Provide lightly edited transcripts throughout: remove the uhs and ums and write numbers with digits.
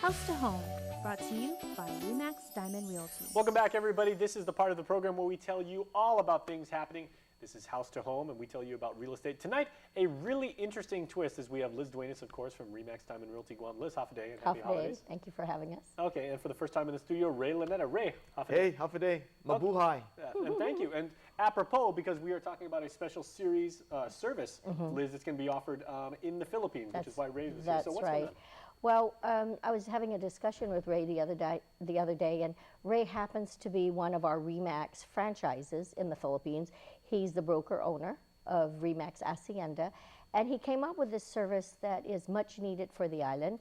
House to Home, brought to you by Remax Diamond Realty. Welcome back, everybody. This is the part of the program where we tell you all about things happening. This is House to Home, and we tell you about real estate. Tonight, a really interesting twist is we have Liz Duenas, of course, from Remax Diamond Realty Guam. Liz, half a day and happy holidays. Thank you for having us. Okay, and for the first time in the studio, Ray Lanetta. Ray, half a Hey, day. half a day. Mabuhay. And thank you. And apropos, because we are talking about a special series service, Liz, it's going to be offered in the Philippines, which is why Ray is here. That's So what's right. going on? Well, I was having a discussion with Ray the other day, and Ray happens to be one of our Remax franchises in the Philippines. He's the broker owner of Remax Hacienda, and he came up with this service that is much needed for the island.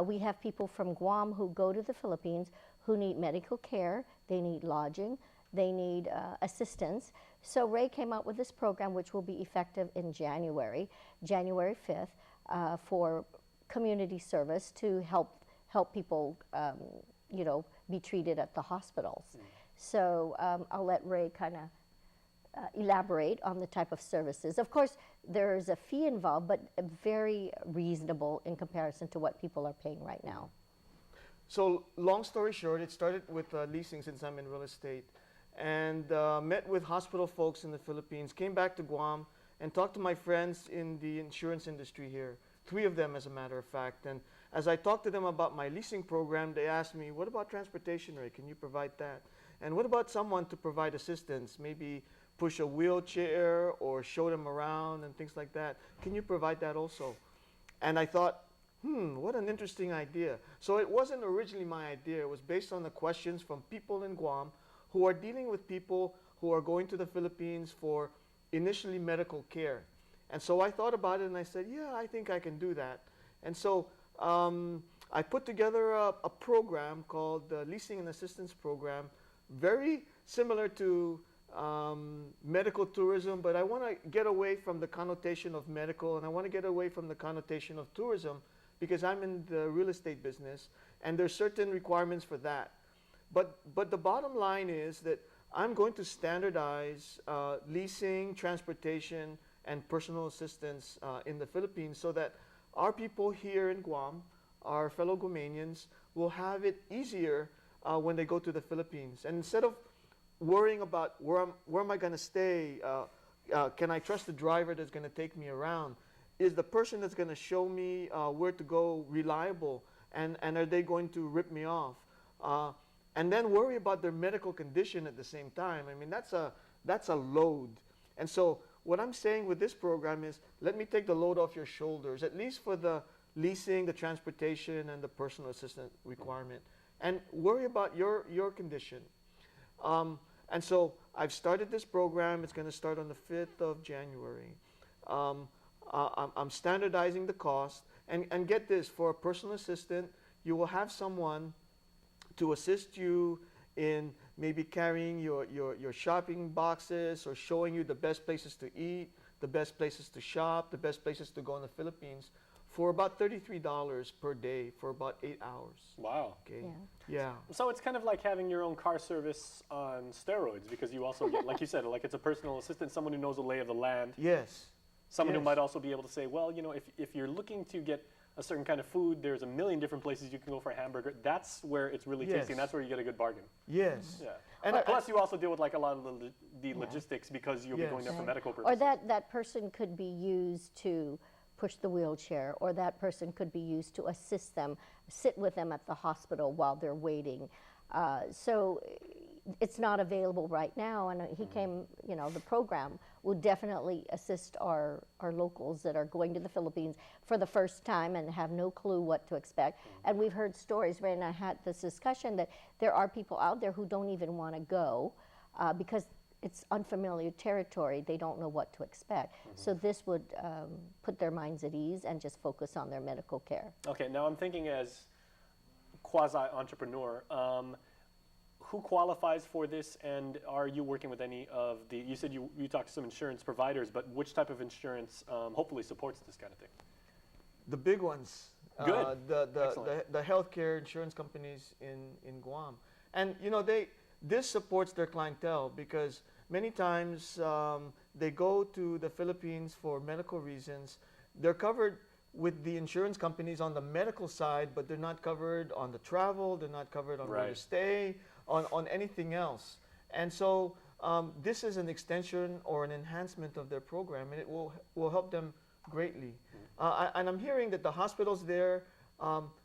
We have people from Guam who go to the Philippines who need medical care, they need lodging, they need assistance. So Ray came up with this program, which will be effective in January 5th, for community service to help people, be treated at the hospitals. So I'll let Ray kind of elaborate on the type of services. Of course, there's a fee involved, but very reasonable in comparison to what people are paying right now. So, long story short, it started with leasing since I'm in real estate, and met with hospital folks in the Philippines, came back to Guam, and talked to my friends in the insurance industry here. 3 of them, as a matter of fact. And as I talked to them about my leasing program, they asked me, what about transportation, Ray? Can you provide that? And what about someone to provide assistance, maybe push a wheelchair or show them around and things like that? Can you provide that also? And I thought, what an interesting idea. So it wasn't originally my idea. It was based on the questions from people in Guam who are dealing with people who are going to the Philippines for initially medical care. And so I thought about it and I said, yeah, I think I can do that. And so I put together a program called the Leasing and Assistance Program, very similar to medical tourism, but I want to get away from the connotation of medical, and I want to get away from the connotation of tourism because I'm in the real estate business and there's certain requirements for that. But the bottom line is that I'm going to standardize leasing, transportation, and personal assistance in the Philippines so that our people here in Guam, our fellow Guamanians, will have it easier when they go to the Philippines. And instead of worrying about where am I going to stay, can I trust the driver that's going to take me around, is the person that's going to show me where to go reliable, and are they going to rip me off? And then worry about their medical condition at the same time. I mean, that's a load. And so what I'm saying with this program is, let me take the load off your shoulders, at least for the leasing, the transportation, and the personal assistant requirement, and worry about your condition. And so I've started this program. It's going to start on the 5th of January. I'm standardizing the cost, and get this, for a personal assistant, you will have someone to assist you in maybe carrying your shopping boxes or showing you the best places to eat, the best places to shop, the best places to go in the Philippines for about $33 per day for about 8 hours. Wow. Okay. Yeah. So it's kind of like having your own car service on steroids, because you also get, like you said, like it's a personal assistant, someone who knows the lay of the land. Yes. Someone who might also be able to say, well, if you're looking to get a certain kind of food, there's a million different places you can go for a hamburger. That's where it's really tasty, and that's where you get a good bargain. Yes. Yeah. And plus, you also deal with like a lot of the logistics, because you'll be going there for medical purposes. Or that person could be used to push the wheelchair, or that person could be used to assist them, sit with them at the hospital while they're waiting. So it's not available right now, and he came, the program will definitely assist our locals that are going to the Philippines for the first time and have no clue what to expect. And we've heard stories, Ray and I had this discussion, that there are people out there who don't even want to go because it's unfamiliar territory. They don't know what to expect. So this would put their minds at ease and just focus on their medical care. Okay, now I'm thinking as quasi-entrepreneur, who qualifies for this, and are you working with any of the, you said you talked to some insurance providers, but which type of insurance hopefully supports this kind of thing? The big ones. Good. The healthcare insurance companies in Guam. And this supports their clientele, because many times they go to the Philippines for medical reasons. They're covered with the insurance companies on the medical side, but they're not covered on the travel, they're not covered on where to stay, on anything else. And so this is an extension or an enhancement of their program, and it will help them greatly. And I'm hearing that the hospitals there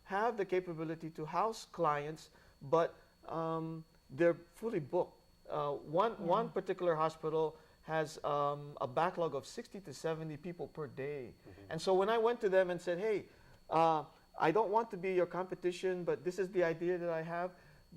have the capability to house clients, but they're fully booked. One particular hospital has a backlog of 60 to 70 people per day. And so when I went to them and said, hey, I don't want to be your competition, but this is the idea that I have,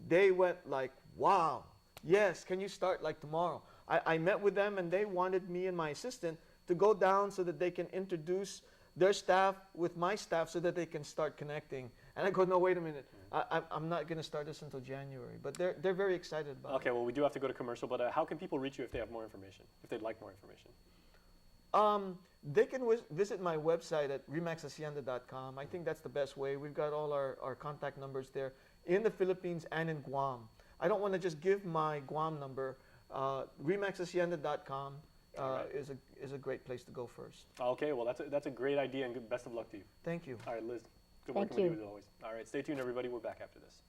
they went like, wow, yes, can you start like tomorrow? I met with them, and they wanted me and my assistant to go down so that they can introduce their staff with my staff so that they can start connecting. And I go, no, wait a minute. I'm not going to start this until January. But they're very excited about it. Okay, well, we do have to go to commercial, but how can people reach you if they have more information, if they'd like more information? They can visit my website at remaxhacienda.com. I think that's the best way. We've got all our contact numbers there in the Philippines and in Guam. I don't want to just give my Guam number. Remaxhacienda.com is a great place to go first. Okay, well, that's a great idea, and best of luck to you. Thank you. All right, Liz, good Thank working with you. you as always. All right, stay tuned, everybody. We're back after this.